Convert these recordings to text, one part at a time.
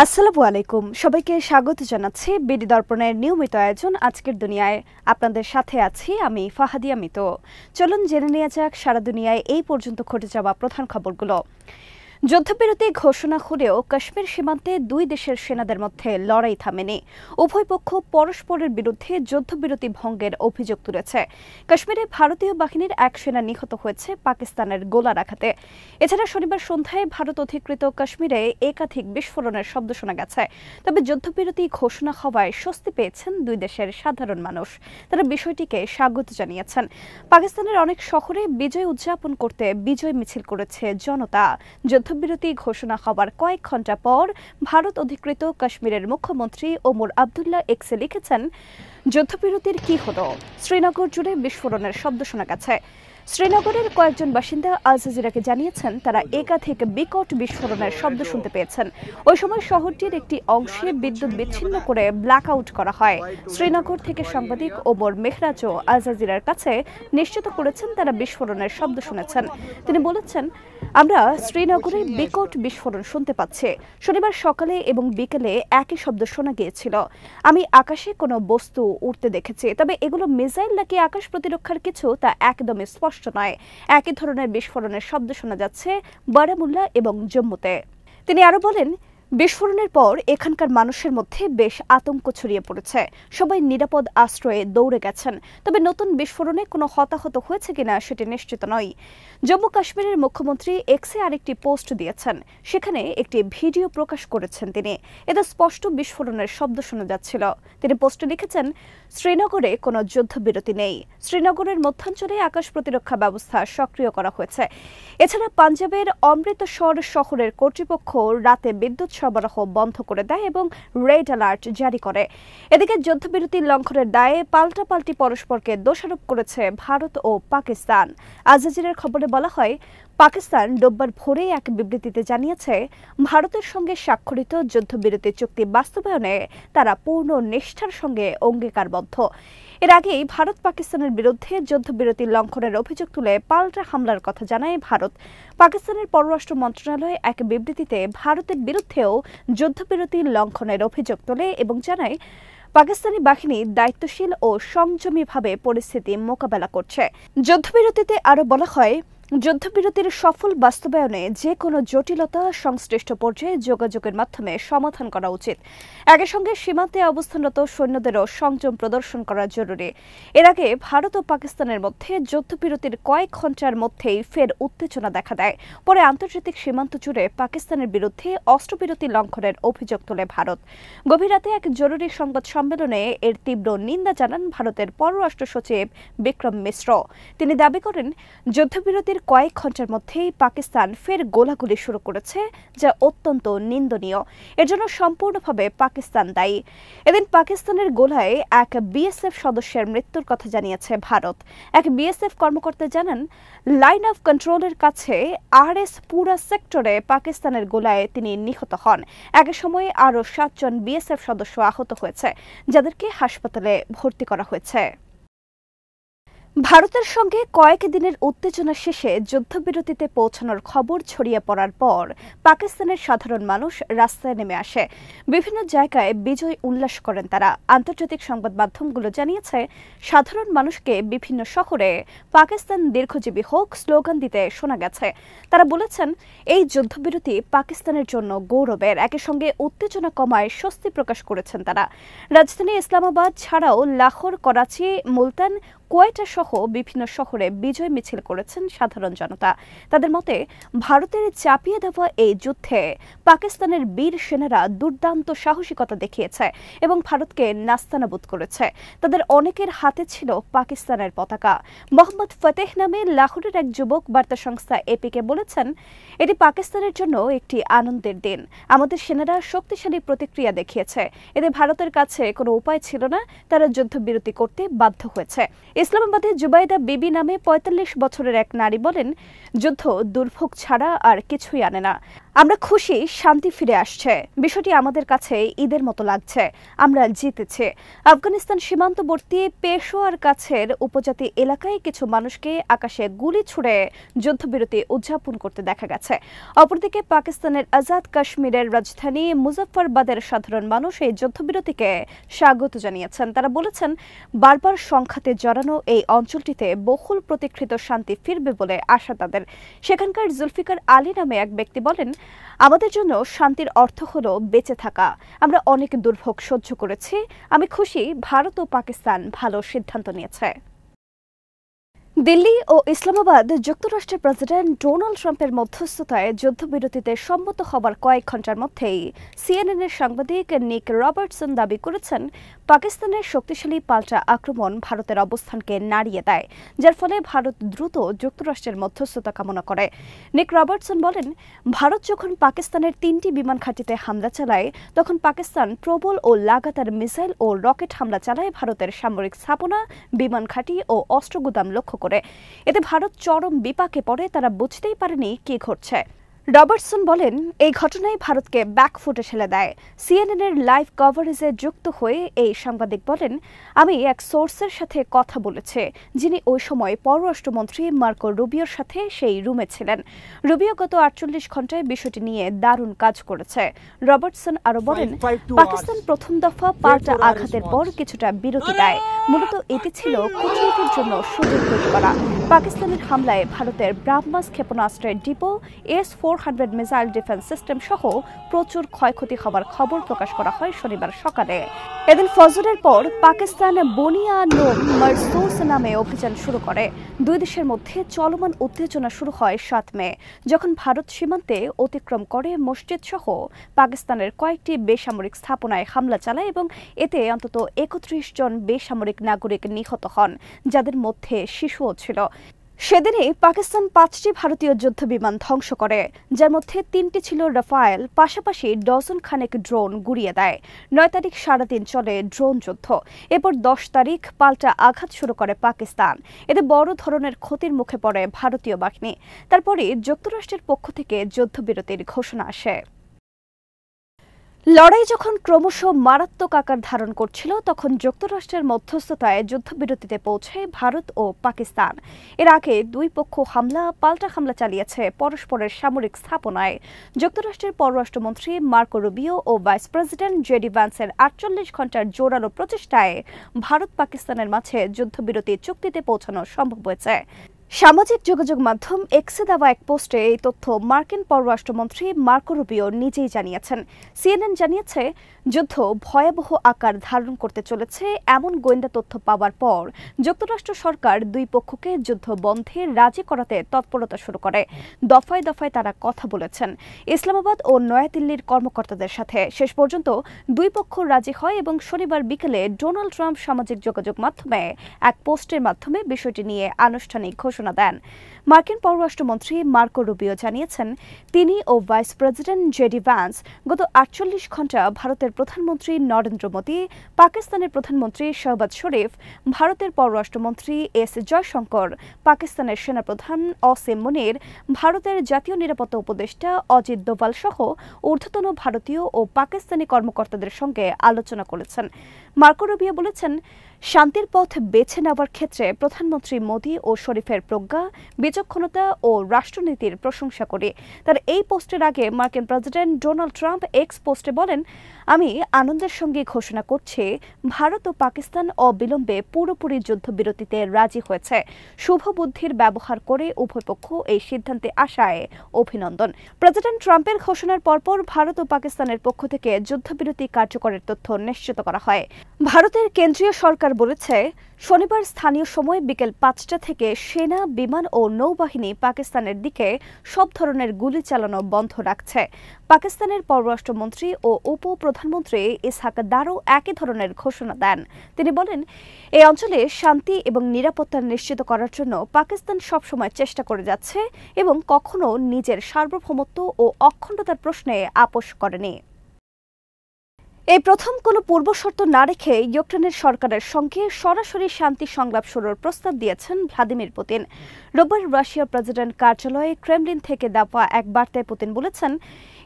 আসসালামু আলাইকুম সবাইকে স্বাগত জানাচ্ছি বিডি দর্পণের নিয়মিত আয়োজন আজকের দুনিয়ায়। আপনাদের সাথে আছি আমি ফাহাদিয়া মিতো। চলুন জেনে নেওয়া যাক সারা দুনিয়ায় এই পর্যন্ত ঘটে যাওয়া প্রধান খবরগুলো। যুদ্ধবিরতি ঘোষণা হলেও কাশ্মীর সীমান্তে দুই দেশের সেনাদের মধ্যে লড়াই থামেনি। উভয় পক্ষ পরস্পরের বিরুদ্ধে যুদ্ধবিরতি ভঙ্গের অভিযোগ তুলেছে। কাশ্মীরে ভারতীয় বাহিনীর এক সেনা নিহত হয়েছে পাকিস্তানের গোলার আঘাতে। এছাড়া শনিবার সন্ধ্যায় ভারত অধিকৃত কাশ্মীরে একাধিক বিস্ফোরণের শব্দ শোনা গেছে। তবে যুদ্ধবিরতি ঘোষণা হওয়ায় স্বস্তি পেয়েছেন দুই দেশের সাধারণ মানুষ। তারা বিষয়টিকে স্বাগত জানিয়েছেন। পাকিস্তানের অনেক শহরে বিজয় উদযাপন করতে বিজয় মিছিল করেছে জনতা। যুদ্ধবিরতি ঘোষণা হওয়ার কয়েক ঘণ্টা পর ভারত অধিকৃত কাশ্মীরের মুখ্যমন্ত্রী ওমর আবদুল্লাহ এক্সে লিখেছেন, যুদ্ধবিরতির কি হলো? শ্রীনগর জুড়ে বিস্ফোরণের শব্দ শোনা গেছে। শ্রীনগরের কয়েকজন বাসিন্দা আল জাজিরাকে জানিয়েছেন তারা একাধিক বিকট বিস্ফোরণের শব্দ শুনতে পেয়েছেন। ওই সময় শহরটির একটি অংশে বিদ্যুৎ বিচ্ছিন্ন করে ব্ল্যাক আউট করা হয়। শ্রীনগর থেকে সাংবাদিক ওমর মেহরাজও আল জাজিরার কাছে নিশ্চিত করেছেন তারা বিস্ফোরণের শব্দ শুনেছেন। তিনি বলেছেন, আমরা শ্রীনগরে বিকট বিস্ফোরণ শুনতে পাচ্ছি। শনিবার সকালে এবং বিকেলে একই শব্দ শোনা গিয়েছিল। আমি আকাশে কোনো বস্তু উড়তে দেখেছি, তবে এগুলো মিসাইল নাকি আকাশ প্রতিরক্ষার কিছু তা একদমই স্পষ্ট নয়। একই ধরনের বিস্ফোরণের শব্দ শোনা যাচ্ছে বারামুল্লা এবং জম্মুতে। তিনি আরো বলেন, বিস্ফোরণের পর এখানকার মানুষের মধ্যে বেশ আতঙ্ক ছড়িয়ে পড়েছে। সবাই নিরাপদ আশ্রয়ে দৌড়ে গেছেন। তবে নতুন বিস্ফোরণে কোনো হতাহত হয়েছে কিনা সেটি নিশ্চিত নয়। জম্মু কাশ্মীরের মুখ্যমন্ত্রী এক্সে আরেকটি পোস্ট দিয়েছেন। সেখানে একটি ভিডিও প্রকাশ করেছেন তিনি। এতে স্পষ্ট বিস্ফোরণের শব্দ শোনা যাচ্ছিল। তিনি পোস্টে লিখেছেন, শ্রীনগরে কোনো যুদ্ধবিরতি নেই। শ্রীনগরের মধ্যাঞ্চলে আকাশ প্রতিরক্ষা ব্যবস্থা সক্রিয় করা হয়েছে। এছাড়া পাঞ্জাবের অমৃতসর শহরের কর্তৃপক্ষ রাতে বিদ্যুৎ সরবরাহ বন্ধ করে দেয় এবং রেড অ্যালার্ট জারি করে। এদিকে যুদ্ধবিরতি লঙ্ঘনের দায়ে পাল্টাপাল্টি পরস্পরকে দোষারোপ করেছে ভারত ও পাকিস্তান। আল জাজিরার খবরে বলা হয়, পাকিস্তান রোববার ভোরে এক বিবৃতিতে জানিয়েছে, ভারতের সঙ্গে স্বাক্ষরিত যুদ্ধবিরতি চুক্তি বাস্তবায়নে তারা পূর্ণ নিষ্ঠার সঙ্গে অঙ্গীকারবদ্ধ। এর আগেই ভারত পাকিস্তানের বিরুদ্ধে যুদ্ধবিরতি লঙ্ঘনের অভিযোগ তুলে পাল্টা হামলার কথা জানায় ভারত। পাকিস্তানের পররাষ্ট্র মন্ত্রণালয় এক বিবৃতিতে ভারতের বিরুদ্ধেও যুদ্ধবিরতি লঙ্ঘনের অভিযোগ তোলে এবং জানায়, পাকিস্তানি বাহিনী দায়িত্বশীল ও সংযমীভাবে পরিস্থিতি মোকাবেলা করছে। যুদ্ধবিরতিতে আরও বলা হয়, যুদ্ধবিরতির সফল বাস্তবায়নে যে কোনো জটিলতা সংশ্লিষ্ট পর্যায়ে যোগাযোগের মাধ্যমে সমাধান করা উচিত। একই সঙ্গে সীমান্তে অবস্থানরত সৈন্যদেরও সংযম প্রদর্শন করা জরুরি। এর আগে ভারত ও পাকিস্তানের মধ্যে যুদ্ধবিরতির কয়েক ঘণ্টার মধ্যেই ফের উত্তেজনা দেখা দেয়। পরে আন্তর্জাতিক সীমান্ত জুড়ে পাকিস্তানের বিরুদ্ধে অস্ত্রবিরতি লঙ্ঘনের অভিযোগ তোলে ভারত। গভীর রাতে এক জরুরি সংবাদ সম্মেলনে এর তীব্র নিন্দা জানান ভারতের পররাষ্ট্র সচিব বিক্রম মিশ্র। তিনি দাবি করেন, যুদ্ধবিরতির কয়েক ঘণ্টার মধ্যেই পাকিস্তান ফের গোলাগুলি শুরু করেছে, যা অত্যন্ত নিন্দনীয়। এর জন্য সম্পূর্ণভাবে পাকিস্তান দায়ী। এদিন পাকিস্তানের গোলায় এক বিএসএফ সদস্যের মৃত্যুর কথা জানিয়েছে ভারত। এক বিএসএফ কর্মকর্তা জানান, লাইন অফ কন্ট্রোলের কাছে আরএস পুরা সেক্টরে পাকিস্তানের গোলায় তিনি নিহত হন। একই সময়ে আরও 7 জন বিএসএফ সদস্য আহত হয়েছে, যাদেরকে হাসপাতালে ভর্তি করা হয়েছে। ভারতের সঙ্গে কয়েক দিনের উত্তেজনা শেষে যুদ্ধবিরতিতে পৌঁছানোর খবর ছড়িয়ে পড়ার পর পাকিস্তানের সাধারণ মানুষ রাস্তায় নেমে আসে। বিভিন্ন জায়গায় বিজয় উল্লাস করেন তারা। আন্তর্জাতিক সংবাদ মাধ্যমগুলো জানিয়েছে, সাধারণ মানুষকে বিভিন্ন শহরে পাকিস্তান দীর্ঘজীবী হোক স্লোগান দিতে শোনা গেছে। তারা বলেছেন, এই যুদ্ধবিরতি পাকিস্তানের জন্য গৌরবের। একই সঙ্গে উত্তেজনা কমায় স্বস্তি প্রকাশ করেছেন তারা। রাজধানী ইসলামাবাদ ছাড়াও লাহোর, করাচি, মুলতান, কোয়েটা সহ বিভিন্ন শহরে বিজয় মিছিল করেছেন সাধারণ জনতা। তাদের মতে, ভারতের চাপিয়ে দেওয়া এই যুদ্ধে পাকিস্তানের বীর সেনারা দুর্দান্ত সাহসিকতা দেখিয়েছে এবং ভারতকে নাস্তানাবুদ করেছে। তাদের অনেকের হাতে ছিল পাকিস্তানের পতাকা। মোহাম্মদ ফতেহ নামে লাহোরের এক যুবক বার্তা সংস্থা এপিকে বলেছেন, এটি পাকিস্তানের জন্য একটি আনন্দের দিন। আমাদের সেনারা শক্তিশালী প্রতিক্রিয়া দেখিয়েছে। এতে ভারতের কাছে কোনো উপায় ছিল না, তারা যুদ্ধবিরতি করতে বাধ্য হয়েছে। ইসলামাবাদে জুবাইদা বিবি নামে ৪৫ বছরের এক নারী বলেন, যুদ্ধ দুর্ভোগ ছাড়া আর কিছুই আনে না। আমরা খুশি শান্তি ফিরে আসছে। বিষয়টি আমাদের কাছে ঈদের মতো লাগছে। আমরা জিতেছি। আফগানিস্তান সীমান্তবর্তী পেশোয়ার কাছের উপজাতি এলাকায় কিছু মানুষকে আকাশে গুলি ছুড়ে যুদ্ধবিরতি উদযাপন করতে দেখা গেছে। অপরদিকে পাকিস্তানের আজাদ কাশ্মীরের রাজধানী মুজফফরবাদের সাধারণ মানুষ এই যুদ্ধবিরতিকে স্বাগত জানিয়েছেন। তারা বলেছেন, বারবার সংঘাতে জড়ানো এই অঞ্চলটিতে বহুল প্রতীক্ষিত শান্তি ফিরবে বলে আশা তাদের। সেখানকার জুলফিকার আলী নামে এক ব্যক্তি বলেন, আমাদের জন্য শান্তির অর্থ হলো বেঁচে থাকা। আমরা অনেক দুর্ভোগ সহ্য করেছি। আমি খুশি ভারত ও পাকিস্তান ভালো সিদ্ধান্ত নিয়েছে। দিল্লি ও ইসলামাবাদ যুক্তরাষ্ট্রের প্রেসিডেন্ট ডোনাল্ড ট্রাম্পের মধ্যস্থতায় যুদ্ধবিরতিতে সম্মত হবার কয়েক ঘণ্টার মধ্যেই সিএনএনের সাংবাদিক নিক রবার্টসন দাবি করেছেন, পাকিস্তানের শক্তিশালী পাল্টা আক্রমণ ভারতের অবস্থানকে নাড়িয়ে দেয়, যার ফলে ভারত দ্রুত যুক্তরাষ্ট্রের মধ্যস্থতা কামনা করে। নিক রবার্টসন বলেন, ভারত যখন পাকিস্তানের 3টি বিমান ঘাঁটিতে হামলা চালায়, তখন পাকিস্তান প্রবল ও লাগাতার মিসাইল ও রকেট হামলা চালায় ভারতের সামরিক স্থাপনা, বিমান ঘাঁটি ও অস্ত্রগুদাম লক্ষ্য করে। এতে ভারত চরম বিপাকে পড়ে। তারা বুঝতেই পারেনি কি ঘটছে। রবার্টসন বলেন, এই ঘটনায় ভারতকে ব্যাকফুটে ঠেলে দেয়। সিএনএনের লাইভ কভারেজে যুক্ত হয়ে এই সাংবাদিক বলেন, আমি এক সোর্সের সাথে কথা বলেছি, যিনি ওই সময় পররাষ্ট্রমন্ত্রী মার্কো রুবিওর সাথে সেই রুমে ছিলেন। রুবিও গত 48 ঘণ্টায় বিষয়টি নিয়ে দারুণ কাজ করেছে। রবার্টসন আরও বলেন, পাকিস্তান প্রথম দফা পাল্টা আঘাতের পর কিছুটা বিরতি দেয়। মূলত এটি ছিল কূটনীতির জন্য সুযোগ তৈরি করা। পাকিস্তানের হামলায় ভারতের ব্রাহ্মাস ক্ষেপণাস্ত্রের depot, S-400 missile defence system সহ প্রচুর ক্ষয়ক্ষতি হবার খবর প্রকাশ করা হয় শনিবার সকালে। এদিন ফজরের পর পাকিস্তান বনিয়ানুম মারসুস নামে অভিযান শুরু করে। দুই দেশের মধ্যে চলমান উত্তেজনা শুরু হয় 7 মে, যখন ভারত সীমান্তে অতিক্রম করে মসজিদ সহ পাকিস্তানের কয়েকটি বেসামরিক স্থাপনায় হামলা চালায় এবং এতে অন্তত 31 জন বেসামরিক নাগরিক নিহত হন, যাদের মধ্যে শিশুও ছিল। সেদিনই পাকিস্তান 5টি ভারতীয় যুদ্ধবিমান ধ্বংস করে, যার মধ্যে 3টি ছিল রাফায়েল। পাশাপাশি ডজন খানেক ড্রোন গুড়িয়ে দেয়। 9 তারিখ সারাদিন চলে ড্রোন যুদ্ধ। এরপর 10 তারিখ পাল্টা আঘাত শুরু করে পাকিস্তান। এতে বড় ধরনের ক্ষতির মুখে পড়ে ভারতীয় বাহিনী। তারপরে যুক্তরাষ্ট্রের পক্ষ থেকে যুদ্ধবিরতির ঘোষণা আসে। লড়াই যখন ক্রমশ মারাত্মক আকার ধারণ করছিল, তখন যুক্তরাষ্ট্রের মধ্যস্থতায় যুদ্ধবিরতিতে পৌঁছায় ভারত ও পাকিস্তান। এর আগে দুই পক্ষ পাল্টা হামলা চালিয়েছে পরস্পরের সামরিক স্থাপনায়। যুক্তরাষ্ট্রের পররাষ্ট্রমন্ত্রী মার্কো রুবিও ও ভাইস প্রেসিডেন্ট জেডি ভ্যান্সের 48 ঘণ্টার জোরালো প্রচেষ্টায় ভারত পাকিস্তানের মাঝে যুদ্ধবিরতি চুক্তিতে পৌঁছানো সম্ভব হয়েছে। সামাজিক যোগাযোগ মাধ্যম এক্সে দেওয়া এক পোস্টে এই তথ্য মার্কিন পররাষ্ট্রমন্ত্রী মার্কো রুবিও নিজেই জানিয়েছেন। সিএনএন জানিয়েছে, যুদ্ধ ভয়াবহ আকার ধারণ করতে চলেছে এমন গোয়েন্দা তথ্য পাওয়ার পর যুক্তরাষ্ট্র সরকার দুই পক্ষকে যুদ্ধ বন্ধে রাজি করাতে তৎপরতা শুরু করে। দফায় দফায় তারা কথা বলেছেন ইসলামাবাদ ও নয়াদিল্লির কর্মকর্তাদের সাথে। শেষ পর্যন্ত দুই পক্ষ রাজি হয় এবং শনিবার বিকেলে ডোনাল্ড ট্রাম্প সামাজিক যোগাযোগ মাধ্যমে এক পোস্টের মাধ্যমে বিষয়টি নিয়ে আনুষ্ঠানিক ঘোষণা দেন। মার্কিন পররাষ্ট্রমন্ত্রী মার্কো রুবিও জানিয়েছেন, তিনি ও ভাইস প্রেসিডেন্ট জেডি ভ্যান্স গত 48 ঘণ্টা ভারতের প্রধানমন্ত্রী নরেন্দ্র মোদী, পাকিস্তানের প্রধানমন্ত্রী শাহবাজ শরীফ, ভারতের পররাষ্ট্রমন্ত্রী এস জয়শঙ্কর, পাকিস্তানের সেনাপ্রধান আসিম মুনির, ভারতের জাতীয় নিরাপত্তা উপদেষ্টা অজিত দোভাল সহ ঊর্ধ্বতন ভারতীয় ও পাকিস্তানি কর্মকর্তাদের সঙ্গে আলোচনা করেছেন। মার্কো রুবিও বলেছেন, শান্তির পথ বেছে নেওয়ার ক্ষেত্রে প্রধানমন্ত্রী মোদী ও শরীফের প্রজ্ঞা, বিচক্ষণতা ও রাষ্ট্রনীতির প্রশংসা করি। তার এই পোস্টের আগে মার্কিন প্রেসিডেন্ট ডোনাল্ড ট্রাম্প এক্স পোস্টে বলেন, আমি আনন্দের সঙ্গে ঘোষণা করছি, ভারত ও পাকিস্তান অবিলম্বে পুরোপুরি যুদ্ধবিরতিতে রাজি হয়েছে। শুভ বুদ্ধির ব্যবহার করে উভয় পক্ষ এই সিদ্ধান্তে আসায় অভিনন্দন। প্রেসিডেন্ট ট্রাম্পের ঘোষণার পরপর ভারত ও পাকিস্তানের পক্ষ থেকে যুদ্ধবিরতি কার্যকরের তথ্য নিশ্চিত করা হয়। ভারতের কেন্দ্রীয় সরকার বলেছে, শনিবার স্থানীয় সময় বিকেল 5টা থেকে সেনা, বিমান ও নৌবাহিনী পাকিস্তানের দিকে সব ধরনের গুলি চালানো বন্ধ রাখছে। পাকিস্তানের পররাষ্ট্রমন্ত্রী ও উপপ্রধানমন্ত্রী ইসহাক দারও একই ধরনের ঘোষণা দেন। তিনি বলেন, এই অঞ্চলে শান্তি এবং নিরাপত্তা নিশ্চিত করার জন্য পাকিস্তান সবসময় চেষ্টা করে যাচ্ছে এবং কখনো নিজের সার্বভৌমত্ব ও অখণ্ডতার প্রশ্নে আপোস করেনি। এই প্রথম কোনো পূর্বশর্ত না রেখে ইউক্রেনের সরকারের সঙ্গে সরাসরি শান্তি সংলাপ শুরুর প্রস্তাব দিয়েছেন ভ্লাদিমির পুতিন। রোববার রাশিয়ার প্রেসিডেন্ট কার্যালয়ে ক্রেমলিন থেকে দেওয়া এক বার্তায় পুতিন বলেছেন,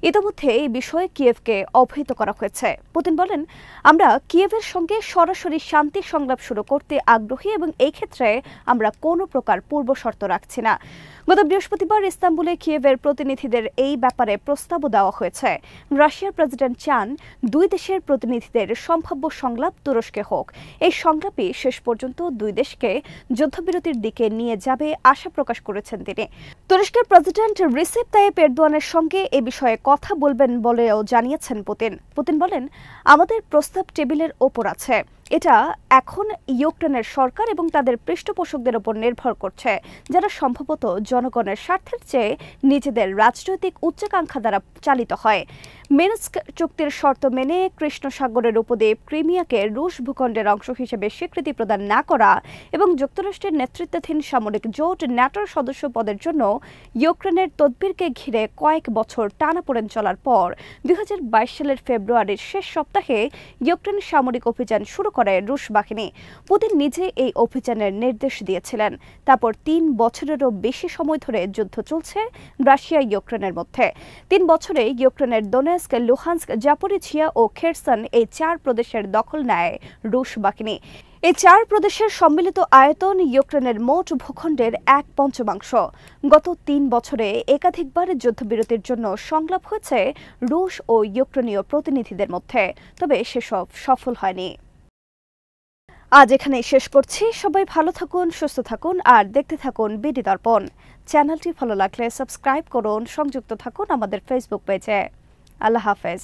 ইতিমধ্যে এই বিষয়ে কিয়েভকে অবহিত করা হয়েছে। পুতিন বলেন, আমরা কিয়েভের সঙ্গে সরাসরি শান্তি সংলাপ শুরু করতে আগ্রহী এবং এই ক্ষেত্রে আমরা কোনো প্রকার পূর্বশর্ত রাখছি না। গত বৃহস্পতিবার ইস্তাম্বুলে কিয়েভের প্রতিনিধিদের এই ব্যাপারে প্রস্তাবও দেওয়া হয়েছে। রাশিয়ার প্রেসিডেন্ট চান দুই দেশের প্রতিনিধিদের সম্ভাব্য সংলাপ তুরস্কে হোক। এই সংলাপই শেষ পর্যন্ত দুই দেশকে যুদ্ধবিরতির দিকে নিয়ে যাবে আশা প্রকাশ করেছেন তিনি। তুরস্কের প্রেসিডেন্ট রিসেপ তাইয়েপ এরদোয়ানের সঙ্গে এ বিষয়ে কথা বলবেন বলেও জানিয়েছেন পুতিন। পুতিন বলেন, আমাদের প্রস্তাব টেবিলের ওপর আছে। এটা এখন ইউক্রেনের সরকার এবং তাদের পৃষ্ঠপোষকদের উপর নির্ভর করছে, যারা সম্ভবত জনগণের স্বার্থের চেয়ে নিজেদের রাজনৈতিক উচ্চাকাঙ্ক্ষা দ্বারা চালিত হয়। মিনস্ক চুক্তির শর্ত মেনে কৃষ্ণ সাগরের উপদ্বীপ ক্রিমিয়াকে রুশ ভূখণ্ডের অংশ হিসেবে স্বীকৃতি প্রদান না করা এবং যুক্তরাষ্ট্রের নেতৃত্বাধীন সামরিক জোট ন্যাটোর সদস্য পদের জন্য ইউক্রেনের তদবিরকে ঘিরে কয়েক বছর টানাপোড়েন চলার পর 2022 সালের ফেব্রুয়ারির শেষ সপ্তাহে ইউক্রেন সামরিক অভিযান শুরু করে রুশ বাহিনী। পুতিন নিজে এই অভিযানের নির্দেশ দিয়েছিলেন। তারপর 3 বছরেরও বেশি সময় ধরে যুদ্ধ চলছে রাশিয়া ইউক্রেনের মধ্যে। 3 বছরে ইউক্রেনের দোনেস্ক, লুহান্স্ক, জাপোরিঝিয়া ও খেরসন এই 4 প্রদেশের দখল নেয় রুশ বাহিনী। এই 4 প্রদেশের সম্মিলিত আয়তন ইউক্রেনের মোট ভূখণ্ডের 1/5। গত 3 বছরে একাধিকবার যুদ্ধবিরতির জন্য সংলাপ হয়েছে রুশ ও ইউক্রেনীয় প্রতিনিধিদের মধ্যে, তবে সেসব সফল হয়নি। আজ এখানেই শেষ করছি। সবাই ভালো থাকুন, সুস্থ থাকুন আর দেখতে থাকুন বিডি দর্পণ। চ্যানেলটি ভালো লাগলে সাবস্ক্রাইব করুন, সংযুক্ত থাকুন আমাদের ফেসবুক পেজে। আল্লাহ হাফেজ।